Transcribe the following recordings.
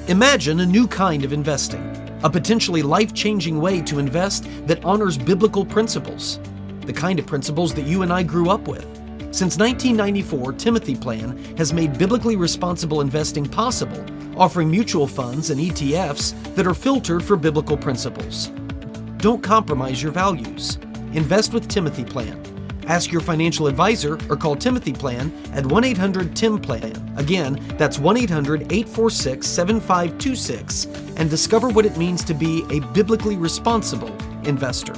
Imagine a new kind of investing, a potentially life-changing way to invest that honors biblical principles, the kind of principles that you and I grew up with. Since 1994, Timothy Plan has made biblically responsible investing possible, offering mutual funds and ETFs that are filtered for biblical principles. Don't compromise your values. Invest with Timothy Plan. Ask your financial advisor or call Timothy Plan at 1-800-TIM-PLAN. Again, that's 1-800-846-7526 and discover what it means to be a biblically responsible investor.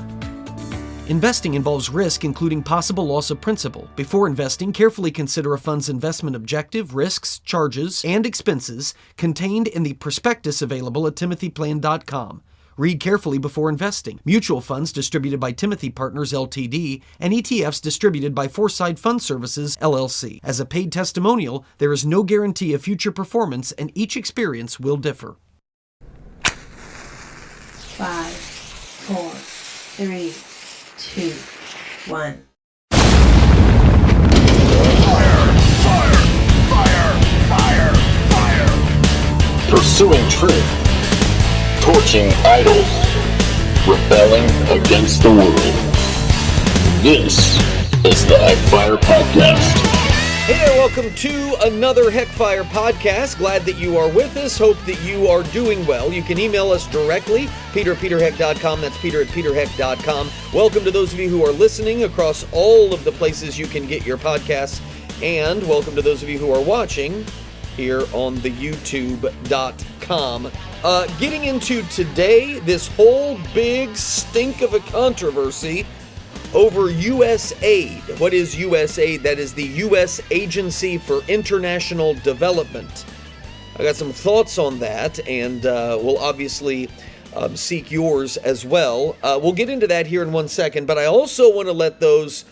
Investing involves risk, including possible loss of principal. Before investing, carefully consider a fund's investment objective, risks, charges, and expenses contained in the prospectus available at timothyplan.com. Read carefully before investing. Mutual funds distributed by Timothy Partners Ltd. and ETFs distributed by Foreside Fund Services LLC. As a paid testimonial, there is no guarantee of future performance and each experience will differ. 5, 4, 3, 2, 1. Fire! Pursuing truth. Torching idols, rebelling against the world. This is the HECKPHIRE Podcast. Hey there, welcome to another HECKPHIRE Podcast. Glad that you are with us. Hope that you are doing well. You can email us directly, peter@peterheck.com. That's peter@peterheck.com. Welcome to those of you who are listening across all of the places you can get your podcasts. And welcome to those of you who are watching here on the youtube.com. Getting into today, this whole big stink of a controversy over U.S. aid. What is U.S. aid? That is the U.S. Agency for International Development. I got some thoughts on that, and we'll obviously seek yours as well. We'll get into that here in 1 second, but I also want to let those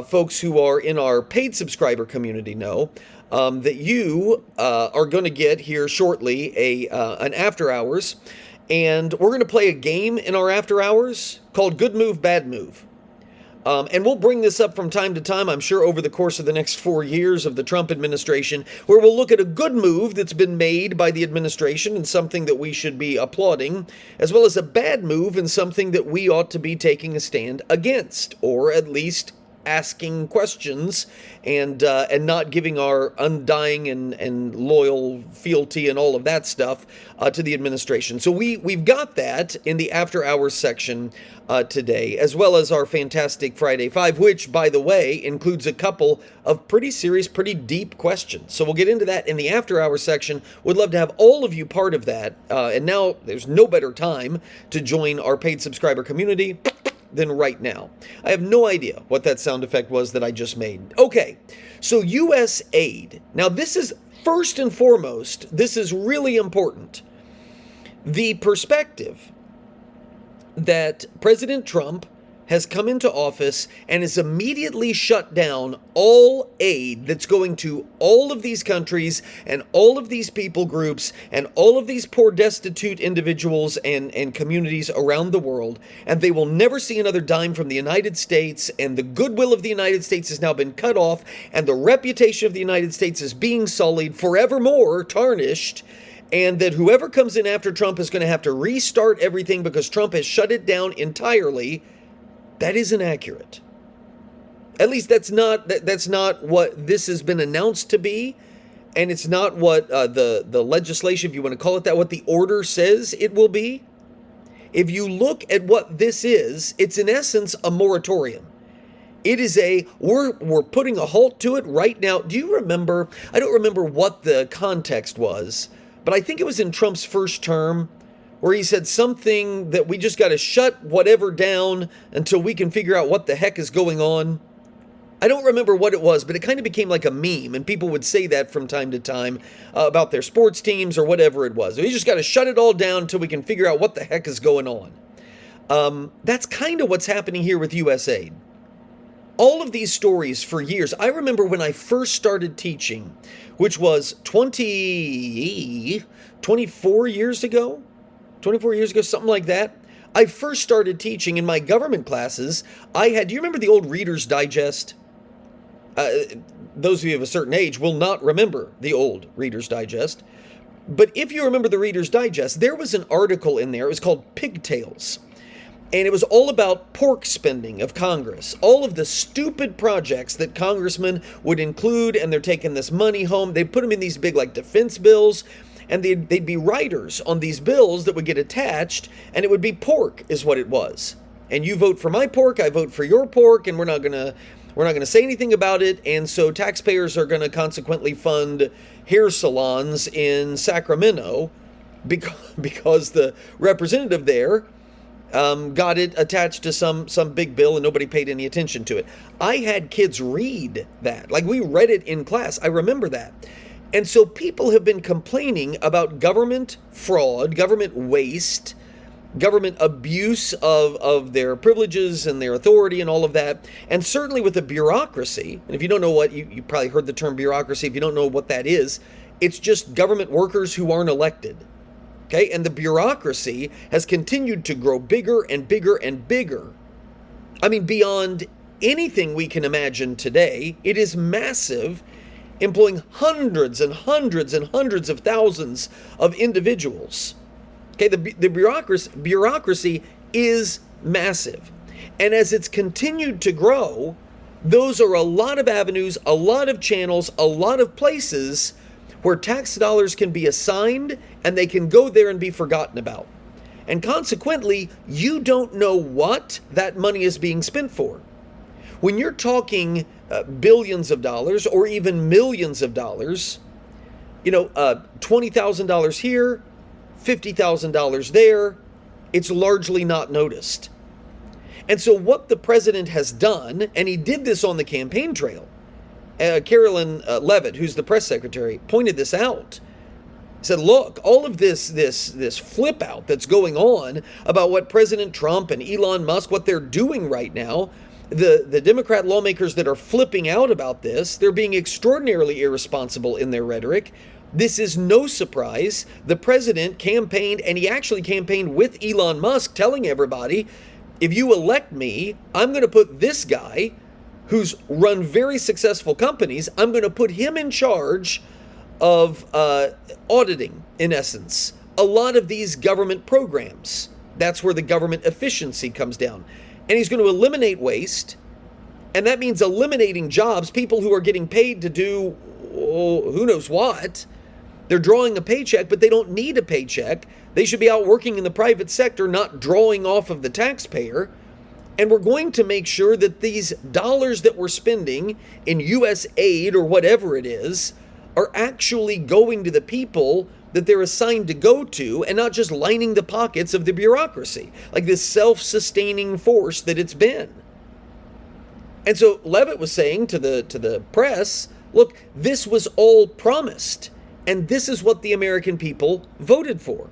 folks who are in our paid subscriber community know that you are going to get here shortly an after hours, and we're going to play a game in our after hours called Good Move, Bad Move. And we'll bring this up from time to time, I'm sure, over the course of the next 4 years of the Trump administration, where we'll look at a good move that's been made by the administration and something that we should be applauding, as well as a bad move and something that we ought to be taking a stand against, or at least asking questions and not giving our undying and loyal fealty and all of that stuff to the administration. So we've got that in the after hours section today, as well as our fantastic Friday Five, which, by the way, includes a couple of pretty serious, pretty deep questions. So we'll get into that in the after hours section. Would love to have all of you part of that. And now there's no better time to join our paid subscriber community than right now. I have no idea what that sound effect was that I just made. Okay, so U.S. aid. Now this is first and foremost, this is really important. The perspective that President Trump has come into office and has immediately shut down all aid that's going to all of these countries and all of these people groups and all of these poor destitute individuals and communities around the world, and they will never see another dime from the United States, and the goodwill of the United States has now been cut off, and the reputation of the United States is being sullied, forevermore tarnished, and that whoever comes in after Trump is going to have to restart everything because Trump has shut it down entirely. That isn't accurate. At least that's not what this has been announced to be, and it's not what the legislation, if you want to call it that, what the order says it will be. If you look at what this is, it's in essence a moratorium. It is we're putting a halt to it right now. Do you remember? I don't remember what the context was, but I think it was in Trump's first term, where he said something that we just got to shut whatever down until we can figure out what the heck is going on. I don't remember what it was, but it kind of became like a meme, and people would say that from time to time about their sports teams or whatever it was. We just got to shut it all down until we can figure out what the heck is going on. That's kind of what's happening here with USAID. All of these stories for years. I remember when I first started teaching, which was 24 years ago, something like that. I first started teaching in my government classes. Do you remember the old Reader's Digest? Those of you of a certain age will not remember the old Reader's Digest. But if you remember the Reader's Digest, there was an article in there. It was called Pigtails. And it was all about pork spending of Congress. All of the stupid projects that congressmen would include, and they're taking this money home. They put them in these big, like, defense bills, and they'd be writers on these bills that would get attached, and it would be pork is what it was. And you vote for my pork, I vote for your pork, and we're not gonna say anything about it. And so taxpayers are gonna consequently fund hair salons in Sacramento because the representative there got it attached to some big bill and nobody paid any attention to it. I had kids read that. Like, we read it in class. I remember that. And so people have been complaining about government fraud, government waste, government abuse of their privileges and their authority and all of that. And certainly with the bureaucracy, and if you don't know what, you probably heard the term bureaucracy. If you don't know what that is, it's just government workers who aren't elected. Okay, and the bureaucracy has continued to grow bigger and bigger and bigger. I mean, beyond anything we can imagine today. It is massive, employing hundreds and hundreds and hundreds of thousands of individuals. Okay, the bureaucracy is massive. And as it's continued to grow, those are a lot of avenues, a lot of channels, a lot of places where tax dollars can be assigned and they can go there and be forgotten about. And consequently, you don't know what that money is being spent for. When you're talking billions of dollars or even millions of dollars, $20,000 here, $50,000 there, it's largely not noticed. And so what the president has done, and he did this on the campaign trail, Carolyn Leavitt, who's the press secretary, pointed this out. Said, look, all of this flip out that's going on about what President Trump and Elon Musk, what they're doing right now, the Democrat lawmakers that are flipping out about this, they're being extraordinarily irresponsible in their rhetoric. This is no surprise. The president campaigned, and he actually campaigned with Elon Musk, telling everybody, if you elect me, I'm going to put this guy who's run very successful companies, I'm going to put him in charge of auditing, in essence, a lot of these government programs. That's where the government efficiency comes down. And he's going to eliminate waste, and that means eliminating jobs, people who are getting paid to do who knows what. They're drawing a paycheck, but they don't need a paycheck. They should be out working in the private sector, not drawing off of the taxpayer. And we're going to make sure that these dollars that we're spending in U.S. aid or whatever it is are actually going to the people that they're assigned to go to, and not just lining the pockets of the bureaucracy, like this self-sustaining force that it's been. And so Leavitt was saying to the press, look, this was all promised, and this is what the American people voted for.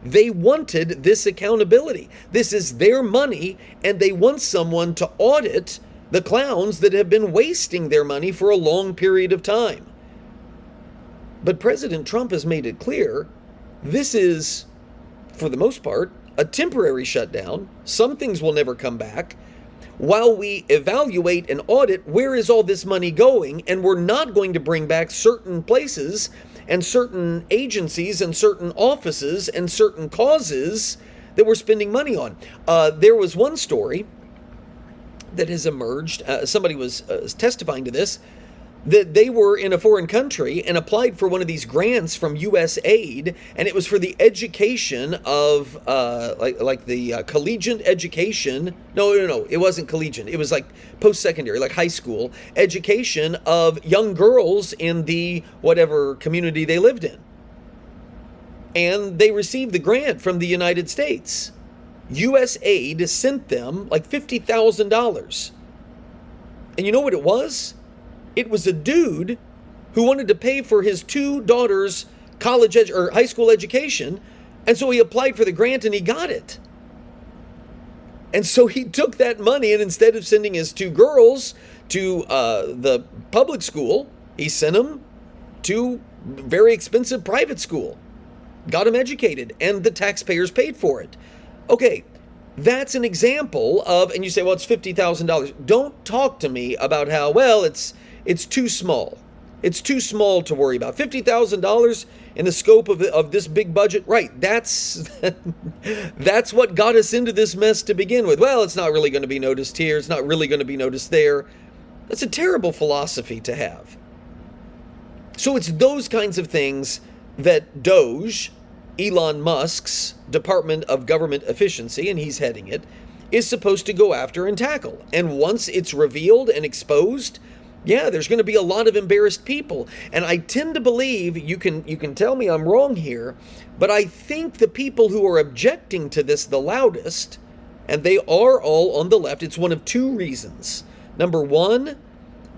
They wanted this accountability. This is their money, and they want someone to audit the clowns that have been wasting their money for a long period of time. But President Trump has made it clear this is, for the most part, a temporary shutdown. Some things will never come back, while we evaluate and audit where is all this money going, and we're not going to bring back certain places and certain agencies and certain offices and certain causes that we're spending money on. There was one story that has emerged. Somebody was testifying to this, that they were in a foreign country and applied for one of these grants from U.S. aid, and it was for the education of like the collegiate education. No, it wasn't collegiate. It was like post-secondary, like high school education of young girls in the whatever community they lived in. And they received the grant from the United States. U.S. aid sent them like $50,000. And you know what it was? It was a dude who wanted to pay for his two daughters' college or high school education, and so he applied for the grant and he got it. And so he took that money, and instead of sending his two girls to the public school, he sent them to very expensive private school, got them educated, and the taxpayers paid for it. Okay, that's an example of, and you say, well, it's $50,000. Don't talk to me about how, well, it's too small. It's too small to worry about. $50,000 in the scope of this big budget, right? That's what got us into this mess to begin with. Well, it's not really going to be noticed here. It's not really going to be noticed there. That's a terrible philosophy to have. So it's those kinds of things that DOGE, Elon Musk's Department of Government Efficiency, and he's heading it, is supposed to go after and tackle. And once it's revealed and exposed, yeah, there's going to be a lot of embarrassed people. And I tend to believe, you can tell me I'm wrong here, but I think the people who are objecting to this the loudest, and they are all on the left, it's one of two reasons. Number one,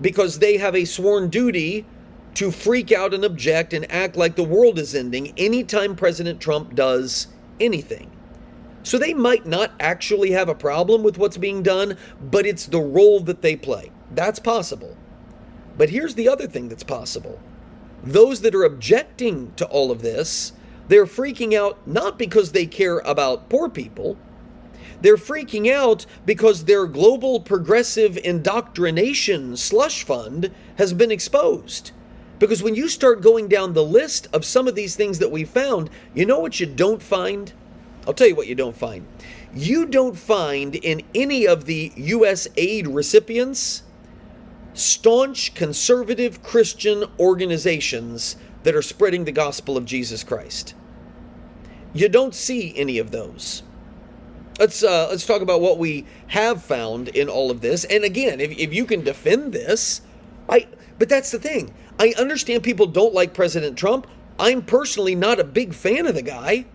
because they have a sworn duty to freak out and object and act like the world is ending anytime President Trump does anything. So they might not actually have a problem with what's being done, but it's the role that they play. That's possible. But here's the other thing that's possible. Those that are objecting to all of this, they're freaking out not because they care about poor people. They're freaking out because their global progressive indoctrination slush fund has been exposed. Because when you start going down the list of some of these things that we found, you know what you don't find? I'll tell you what you don't find. You don't find in any of the U.S. aid recipients staunch conservative Christian organizations that are spreading the gospel of Jesus Christ. You don't see any of those. Let's talk about what we have found in all of this. And again, if you can defend this, but that's the thing. I understand people don't like President Trump. I'm personally not a big fan of the guy.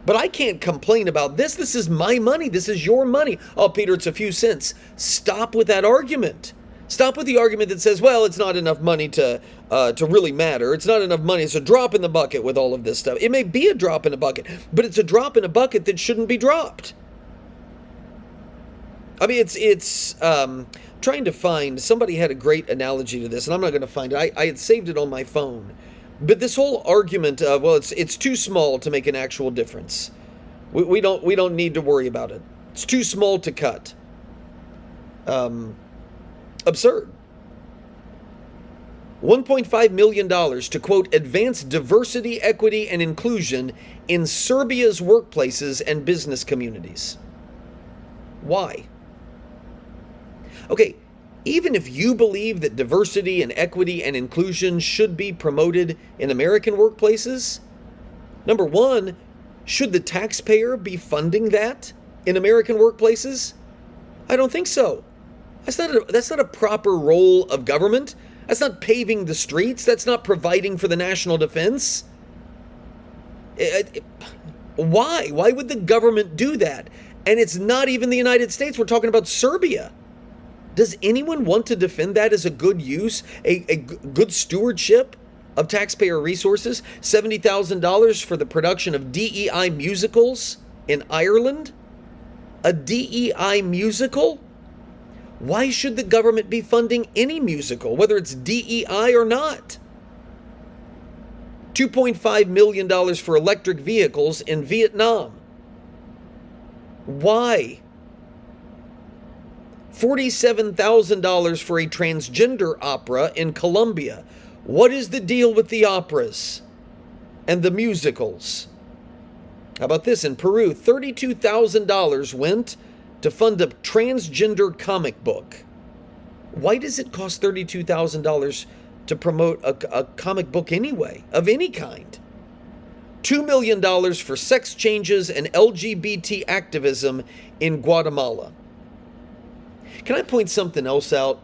But I can't complain about this. This is my money. This is your money. Oh, Peter, it's a few cents. Stop with that argument. Stop with the argument that says, well, it's not enough money to really matter. It's not enough money. It's a drop in the bucket with all of this stuff. It may be a drop in a bucket, but it's a drop in a bucket that shouldn't be dropped. I mean, it's trying to find, somebody had a great analogy to this, and I'm not going to find it. I had saved it on my phone. But this whole argument of, well, it's too small to make an actual difference. We don't need to worry about it. It's too small to cut. Absurd. $1.5 million to, quote, advance diversity, equity, and inclusion in Serbia's workplaces and business communities. Why? Okay, even if you believe that diversity and equity and inclusion should be promoted in American workplaces, number one, should the taxpayer be funding that in American workplaces? I don't think so. That's not a proper role of government. That's not paving the streets. That's not providing for the national defense. Why? Why would the government do that? And it's not even the United States. We're talking about Serbia. Does anyone want to defend that as a good use, a good stewardship of taxpayer resources? $70,000 for the production of DEI musicals in Ireland? A DEI musical? Why should the government be funding any musical, whether it's DEI or not? $2.5 million for electric vehicles in Vietnam. Why? $47,000 for a transgender opera in Colombia. What is the deal with the operas and the musicals? How about this? In Peru, $32,000 went to fund a transgender comic book. Why does it cost $32,000 to promote a comic book anyway, of any kind? $2 million for sex changes and LGBT activism in Guatemala. Can I point something else out?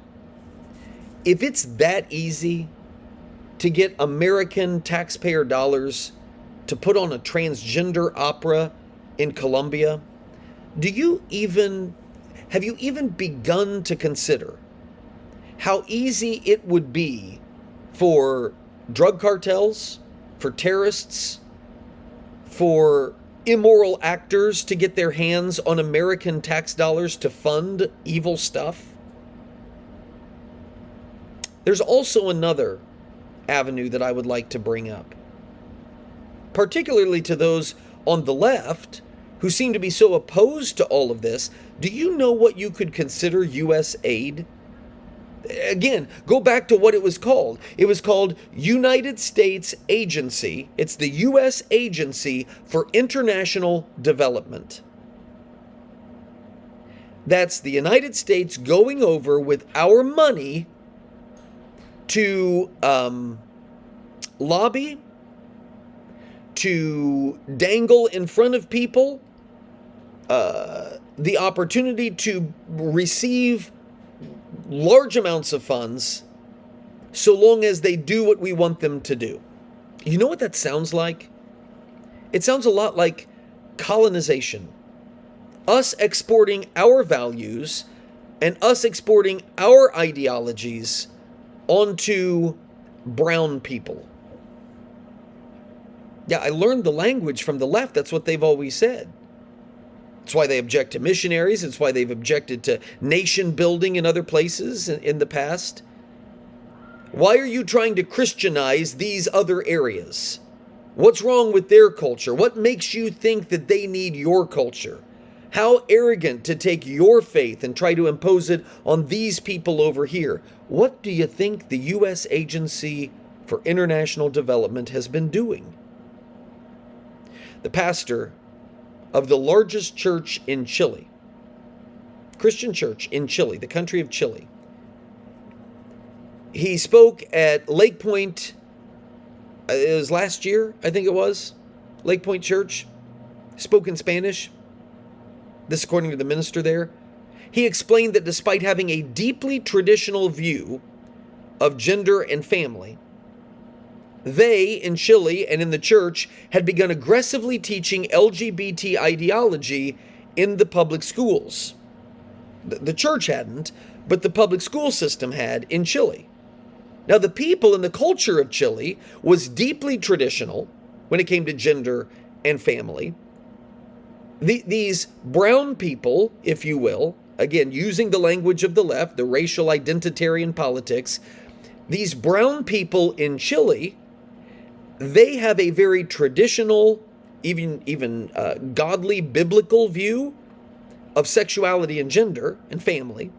If it's that easy to get American taxpayer dollars to put on a transgender opera in Colombia, have you even begun to consider how easy it would be for drug cartels, for terrorists, for immoral actors to get their hands on American tax dollars to fund evil stuff? There's also another avenue that I would like to bring up, particularly to those on the left who seem to be so opposed to all of this. Do you know what you could consider U.S. aid? Again, go back to what it was called. It was called United States Agency. It's the U.S. Agency for International Development. That's the United States going over with our money to lobby, to dangle in front of people the opportunity to receive large amounts of funds so long as they do what we want them to do. You know what that sounds like? It sounds a lot like colonization. Us exporting our values and us exporting our ideologies onto brown people. Yeah, I learned the language from the left. That's what they've always said. It's why they object to missionaries. It's why they've objected to nation building in other places in the past. Why are you trying to Christianize these other areas? What's wrong with their culture? What makes you think that they need your culture? How arrogant to take your faith and try to impose it on these people over here. What do you think the U.S. Agency for International Development has been doing? The pastor of the largest church in Chile, Christian church in Chile, the country of Chile, he spoke at Lake Point, it was last year, I think it was, Lake Point Church, spoke in Spanish. This according to the minister there. He explained that despite having a deeply traditional view of gender and family, they in Chile and in the church had begun aggressively teaching LGBT ideology in the public schools. The church hadn't, but the public school system had in Chile. Now, the people and the culture of Chile was deeply traditional when it came to gender and family. These brown people, if you will, again, using the language of the left, the racial identitarian politics, these brown people in Chile, they have a very traditional, even godly, biblical view of sexuality and gender and family.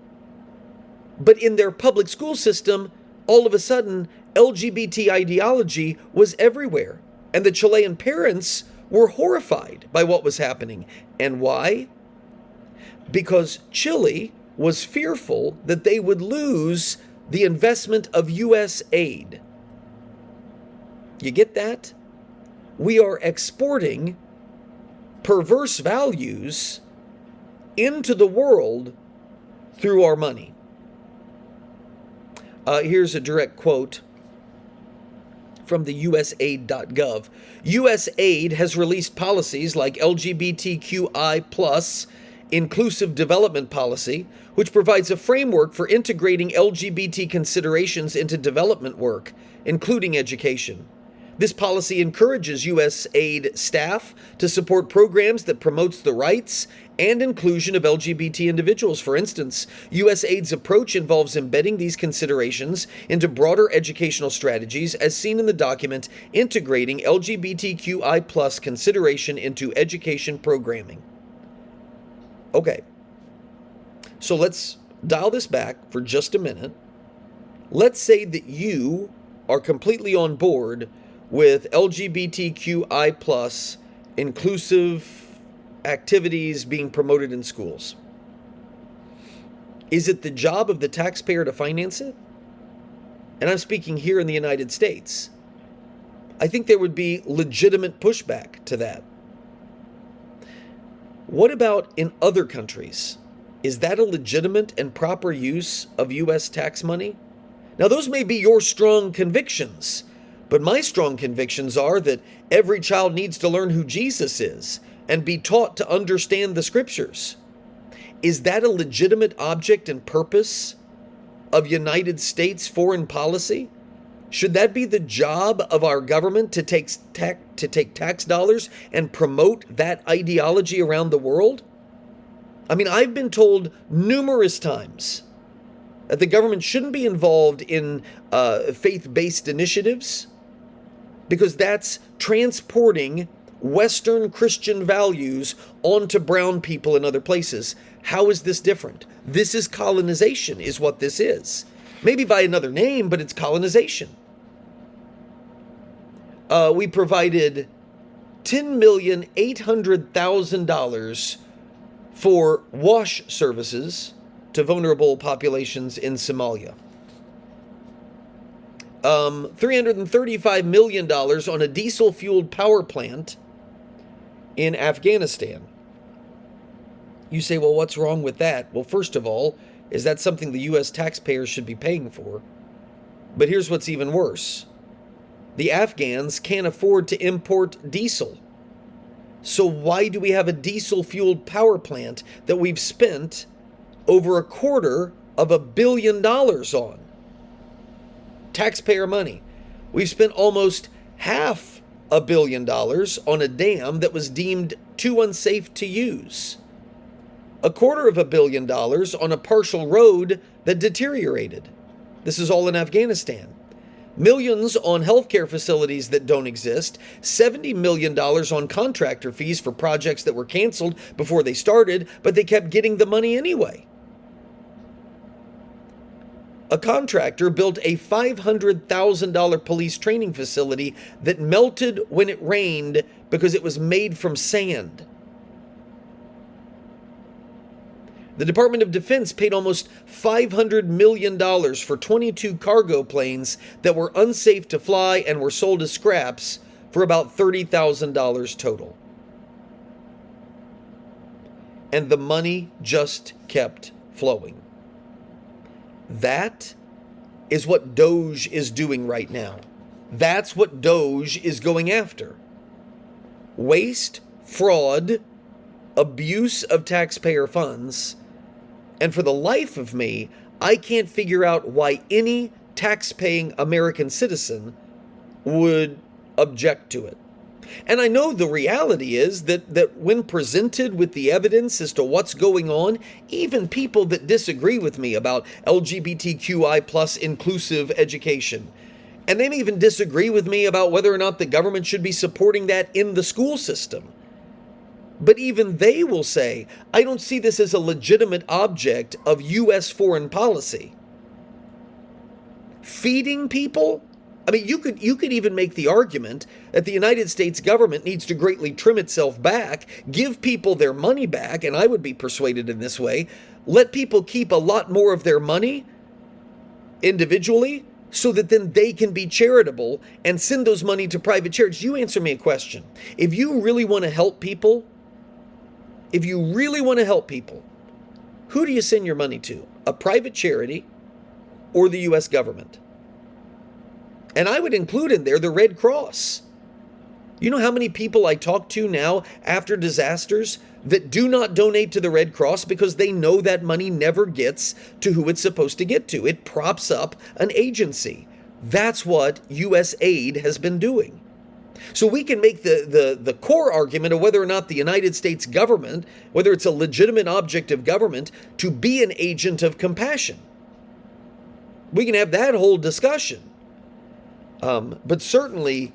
But in their public school system, all of a sudden, LGBT ideology was everywhere. And the Chilean parents were horrified by what was happening. And why? Because Chile was fearful that they would lose the investment of U.S. aid. You get that? We are exporting perverse values into the world through our money. Here's a direct quote from the USAID.gov. USAID has released policies like LGBTQI+ Inclusive Development Policy, which provides a framework for integrating LGBT considerations into development work, including education. This policy encourages USAID staff to support programs that promotes the rights and inclusion of LGBT individuals. For instance, USAID's approach involves embedding these considerations into broader educational strategies, as seen in the document Integrating LGBTQI+ Consideration into Education Programming. Okay, so let's dial this back for just a minute. Let's say that you are completely on board with LGBTQI+ inclusive activities being promoted in schools. Is it the job of the taxpayer to finance it? And I'm speaking here in the United States. I think there would be legitimate pushback to that. What about in other countries? Is that a legitimate and proper use of U.S. tax money? Now, those may be your strong convictions, but my strong convictions are that every child needs to learn who Jesus is and be taught to understand the scriptures. Is that a legitimate object and purpose of United States foreign policy? Should that be the job of our government to take tax dollars and promote that ideology around the world? I mean, I've been told numerous times that the government shouldn't be involved in faith-based initiatives because that's transporting Western Christian values onto brown people in other places. How is this different? This is colonization, is what this is. Maybe by another name, but it's colonization. We provided $10,800,000 for wash services to vulnerable populations in Somalia. $335 million on a diesel-fueled power plant in Afghanistan. You say, well, what's wrong with that? Well, first of all, is that something the U.S. taxpayers should be paying for? But here's what's even worse. The Afghans can't afford to import diesel. So why do we have a diesel-fueled power plant that we've spent over $250 million on? Taxpayer money. We've spent almost $500 million on a dam that was deemed too unsafe to use. $250 million on a partial road that deteriorated. This is all in Afghanistan. Millions on healthcare facilities that don't exist. $70 million on contractor fees for projects that were canceled before they started, but they kept getting the money anyway. A contractor built a $500,000 police training facility that melted when it rained because it was made from sand. The Department of Defense paid almost $500 million for 22 cargo planes that were unsafe to fly and were sold as scraps for about $30,000 total. And the money just kept flowing. That is what Doge is doing right now. That's what Doge is going after. Waste, fraud, abuse of taxpayer funds. And for the life of me, I can't figure out why any tax-paying American citizen would object to it. And I know the reality is that when presented with the evidence as to what's going on, even people that disagree with me about LGBTQI plus inclusive education, and they may even disagree with me about whether or not the government should be supporting that in the school system. But even they will say, I don't see this as a legitimate object of U.S. foreign policy. Feeding people? I mean, you could even make the argument that the United States government needs to greatly trim itself back, give people their money back, and I would be persuaded in this way, let people keep a lot more of their money individually so that then they can be charitable and send those money to private charities. You answer me a question. If you really want to help people, who do you send your money to? A private charity or the U.S. government? And I would include in there the Red Cross. You know how many people I talk to now after disasters that do not donate to the Red Cross because they know that money never gets to who it's supposed to get to. It props up an agency. That's what U.S. aid has been doing. So we can make the core argument of whether or not the United States government, whether it's a legitimate object of government, to be an agent of compassion. We can have that whole discussion. But certainly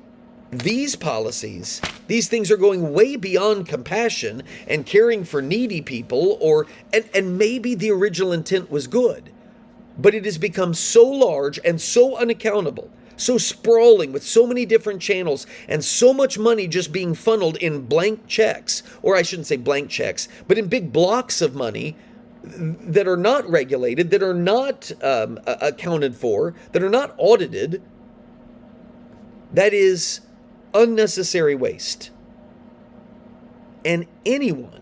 these policies, these things are going way beyond compassion and caring for needy people, and maybe the original intent was good, but it has become so large and so unaccountable, so sprawling with so many different channels and so much money just being funneled in blank checks, or I shouldn't say blank checks, but in big blocks of money that are not regulated, that are not accounted for, that are not audited. That is unnecessary waste. And anyone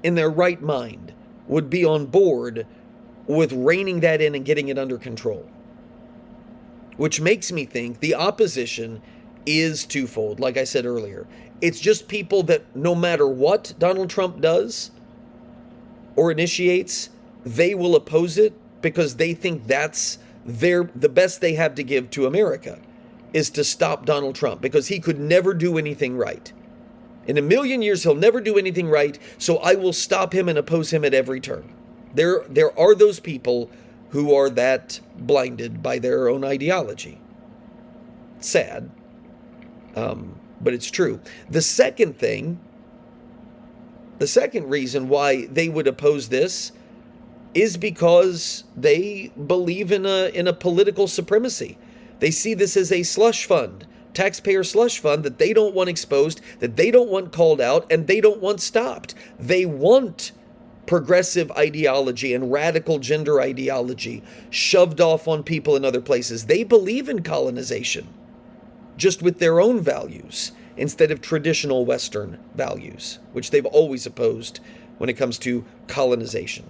in their right mind would be on board with reining that in and getting it under control. Which makes me think the opposition is twofold, like I said earlier. It's just people that no matter what Donald Trump does or initiates, they will oppose it because they think that's the best they have to give to America. Is to stop Donald Trump because he could never do anything right. In a million years, he'll never do anything right, so I will stop him and oppose him at every turn. There are those people who are that blinded by their own ideology. Sad, but it's true. The second reason why they would oppose this is because they believe in a political supremacy. They see this as a slush fund, taxpayer slush fund that they don't want exposed, that they don't want called out, and they don't want stopped. They want progressive ideology and radical gender ideology shoved off on people in other places. They believe in colonization, just with their own values instead of traditional Western values, which they've always opposed when it comes to colonization.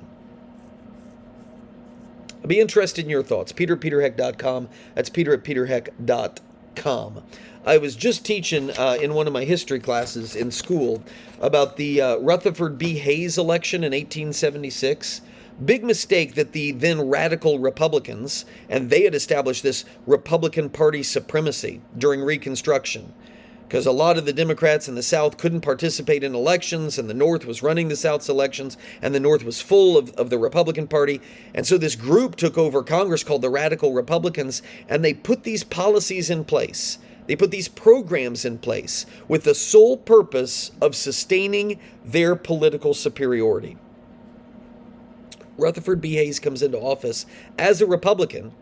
I'd be interested in your thoughts. Peter@peterheck.com. That's Peter@peterheck.com. I was just teaching in one of my history classes in school about the Rutherford B. Hayes election in 1876. Big mistake that the then radical Republicans, and they had established this Republican Party supremacy during Reconstruction, because a lot of the Democrats in the South couldn't participate in elections, and the North was running the South's elections, and the North was full of the Republican Party. And so this group took over Congress called the Radical Republicans, and they put these policies in place. They put these programs in place with the sole purpose of sustaining their political superiority. Rutherford B. Hayes comes into office as a Republican,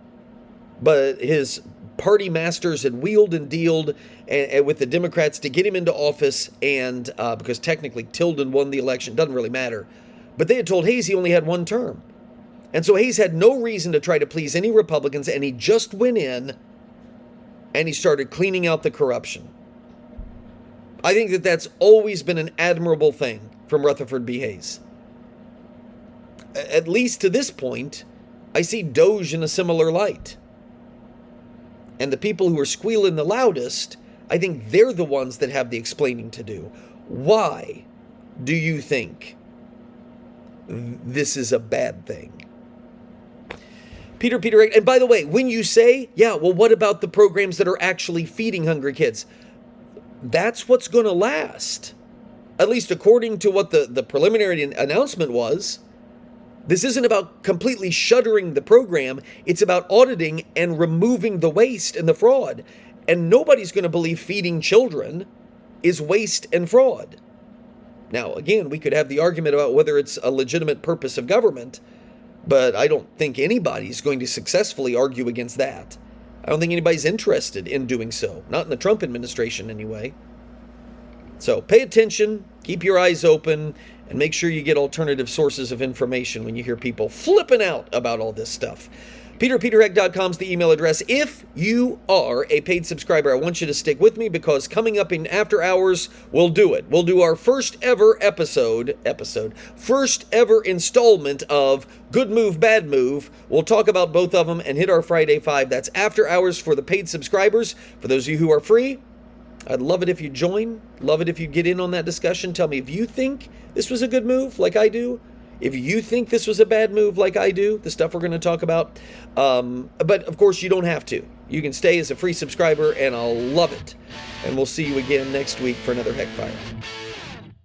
but his party masters had wheeled and dealed with the Democrats to get him into office, and because technically Tilden won the election, doesn't really matter. But they had told Hayes he only had one term. And so Hayes had no reason to try to please any Republicans, and he just went in and he started cleaning out the corruption. I think that that's always been an admirable thing from Rutherford B. Hayes. At least to this point, I see Doge in a similar light. And the people who are squealing the loudest, I think they're the ones that have the explaining to do. Why do you think this is a bad thing? Peter, and by the way, when you say, yeah, well, what about the programs that are actually feeding hungry kids? That's what's going to last. At least according to what the preliminary announcement was. This isn't about completely shuttering the program. It's about auditing and removing the waste and the fraud. And nobody's going to believe feeding children is waste and fraud. Now, again, we could have the argument about whether it's a legitimate purpose of government, but I don't think anybody's going to successfully argue against that. I don't think anybody's interested in doing so. Not in the Trump administration, anyway. So pay attention, keep your eyes open, and make sure you get alternative sources of information when you hear people flipping out about all this stuff. Peter@peterheck.com is the email address. If you are a paid subscriber, I want you to stick with me, because coming up in After Hours, we'll do it. We'll do our first ever first ever installment of Good Move, Bad Move. We'll talk about both of them and hit our Friday 5. That's After Hours for the paid subscribers. For those of you who are free, I'd love it if you join. Love it if you get in on that discussion. Tell me if you think this was a good move, like I do. If you think this was a bad move, like I do, the stuff we're going to talk about. But, of course, you don't have to. You can stay as a free subscriber, and I'll love it. And we'll see you again next week for another HECKPHIRE.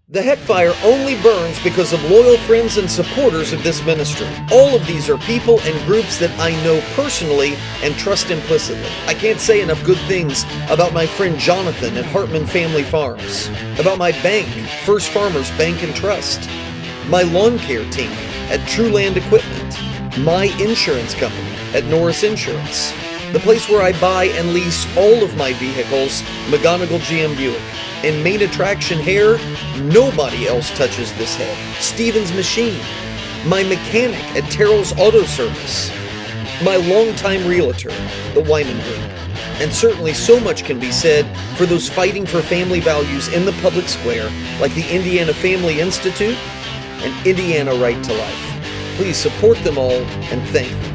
The HECKPHIRE only burns because of loyal friends and supporters of this ministry. All of these are people and groups that I know personally and trust implicitly. I can't say enough good things about my friend Jonathan at Hartman Family Farms, about my bank, First Farmers Bank and Trust, my lawn care team at Trueland Equipment, my insurance company at Norris Insurance, the place where I buy and lease all of my vehicles, McGonigal GM Buick, and main attraction hair, nobody else touches this head, Stevens Machine, my mechanic at Terrell's Auto Service, my longtime realtor, the Wyman Group, and certainly so much can be said for those fighting for family values in the public square, like the Indiana Family Institute and Indiana Right to Life. Please support them all and thank them.